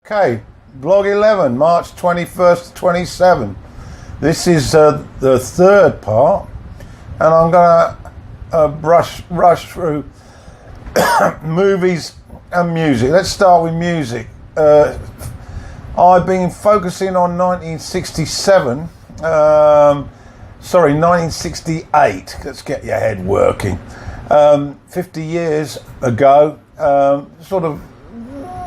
Okay, Blog 11, March 21st to 27. This is the third part, and I'm going to rush through movies and music. Let's start with music. I've been focusing on 1968. Let's get your head working. 50 years ago, sort of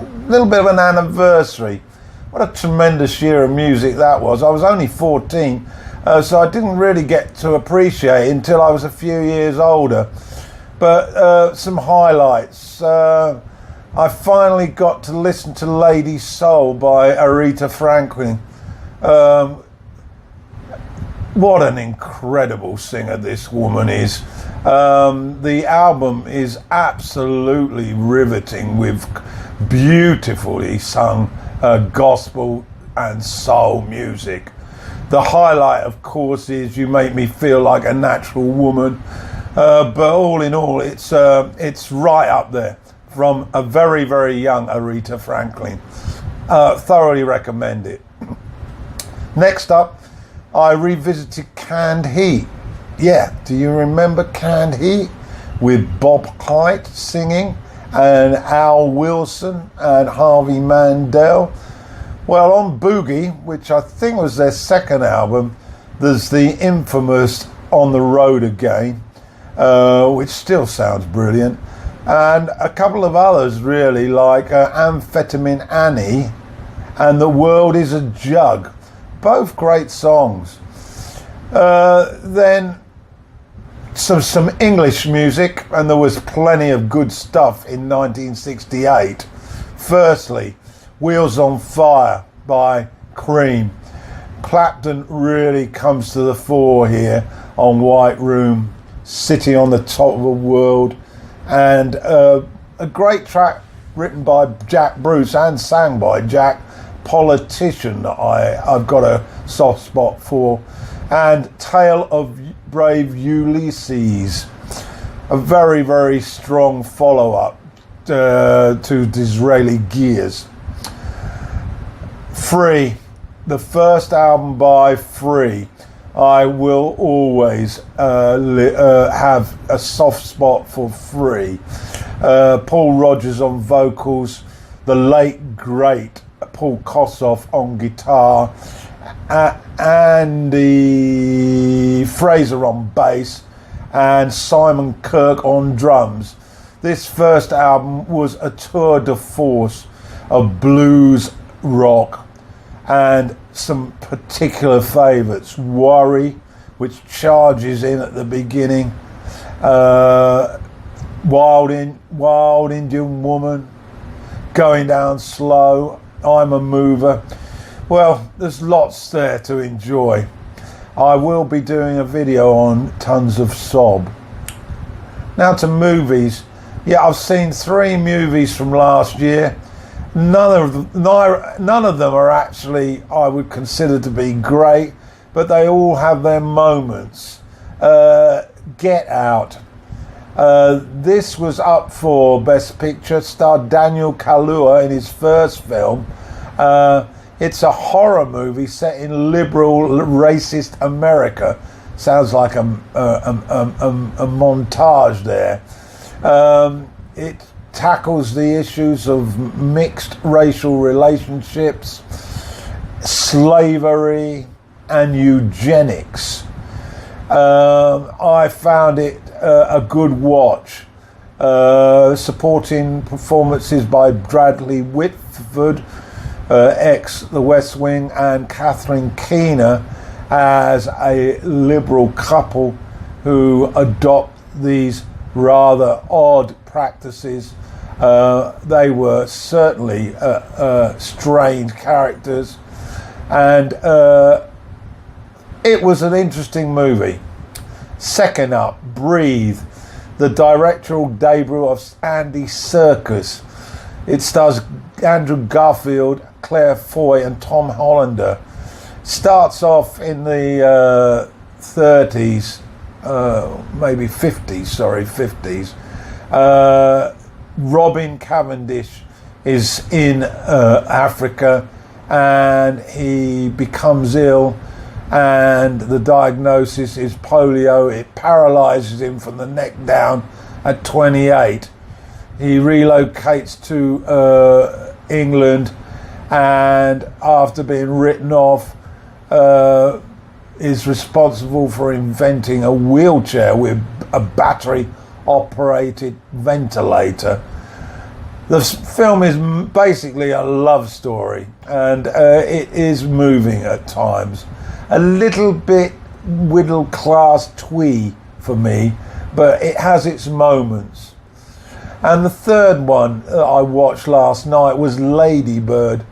a little bit of an anniversary. What a tremendous year of music that was. I was only 14, so I didn't really get to appreciate it until I was a few years older. But some highlights. I finally got to listen to Lady Soul by Aretha Franklin. What an incredible singer this woman is. The album is absolutely riveting with beautifully sung gospel and soul music. The highlight, of course, is You Make Me Feel Like a Natural Woman. But all in all, it's right up there from a very, very young Aretha Franklin. Thoroughly recommend it. Next up, I revisited Canned Heat. Yeah, do you remember Canned Heat? With Bob Hite singing and Al Wilson and Harvey Mandel. Well, on Boogie, which I think was their second album, there's the infamous On the Road Again, which still sounds brilliant. And a couple of others really, like Amphetamine Annie and The World Is a Jug. Both great songs. Then some English music, and there was plenty of good stuff in 1968. Firstly, Wheels on Fire by Cream. Clapton really comes to the fore here on White Room, City on the Top of the World, and a great track written by Jack Bruce and sang by Jack, Politician, that I've got a soft spot for, and Tale of Brave Ulysses, a very, very strong follow-up to Disraeli Gears. Free, the first album by Free. I will always have a soft spot for Free. Paul Rodgers on vocals, the late great Paul Kossoff on guitar, Andy Fraser on bass, and Simon Kirke on drums. This first album was a tour de force of blues rock, and some particular favourites. Worry, which charges in at the beginning, Wild Indian Woman, Going Down Slow, I'm a Mover. Well, there's lots there to enjoy. I will be doing a video on Tons of Sob. Now to movies. Yeah, I've seen 3 movies from last year. None of them are actually, I would consider to be great, but they all have their moments. Get Out. This was up for Best Picture, starred Daniel Kaluuya in his first film. It's a horror movie set in liberal, racist America. Sounds like a montage there. It tackles the issues of mixed racial relationships, slavery, and eugenics. I found it a good watch. Supporting performances by Bradley Whitford, ex The West Wing, and Catherine Keener as a liberal couple who adopt these rather odd practices. They were certainly strange characters, and it was an interesting movie. Second up, Breathe, the directorial debut of Andy Serkis. It stars Andrew Garfield, Claire Foy, and Tom Hollander. Starts off in the 30s, maybe 50s, 50s. Robin Cavendish is in Africa, and he becomes ill, and the diagnosis is polio. It paralyzes him from the neck down at 28. He relocates to England, and after being written off, is responsible for inventing a wheelchair with a battery operated ventilator. The film is basically a love story, and it is moving at times. A little bit middle class twee for me, but it has its moments. And the third one that I watched last night was Ladybird,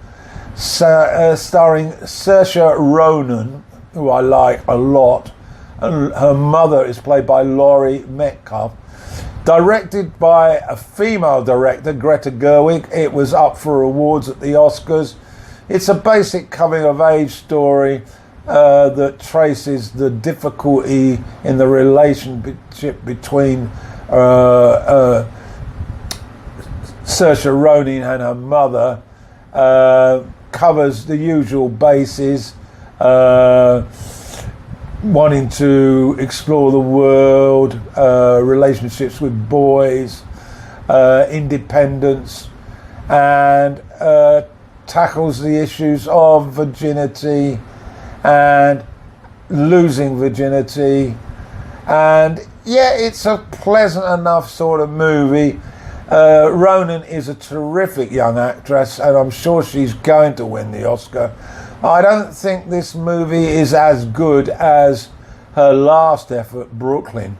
starring Saoirse Ronan, who I like a lot. And her mother is played by Laurie Metcalf. Directed by a female director, Greta Gerwig. It was up for awards at the Oscars. It's a basic coming-of-age story that traces the difficulty in the relationship between Saoirse Ronan and her mother. Covers the usual bases, wanting to explore the world, relationships with boys, independence, and tackles the issues of virginity and losing virginity. And yeah, it's a pleasant enough sort of movie. Ronan is a terrific young actress, and I'm sure she's going to win the Oscar. I don't think this movie is as good as her last effort, Brooklyn,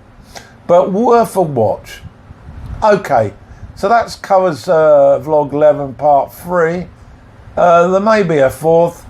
but worth a watch. Okay, so that covers vlog 11 part 3. There may be a fourth.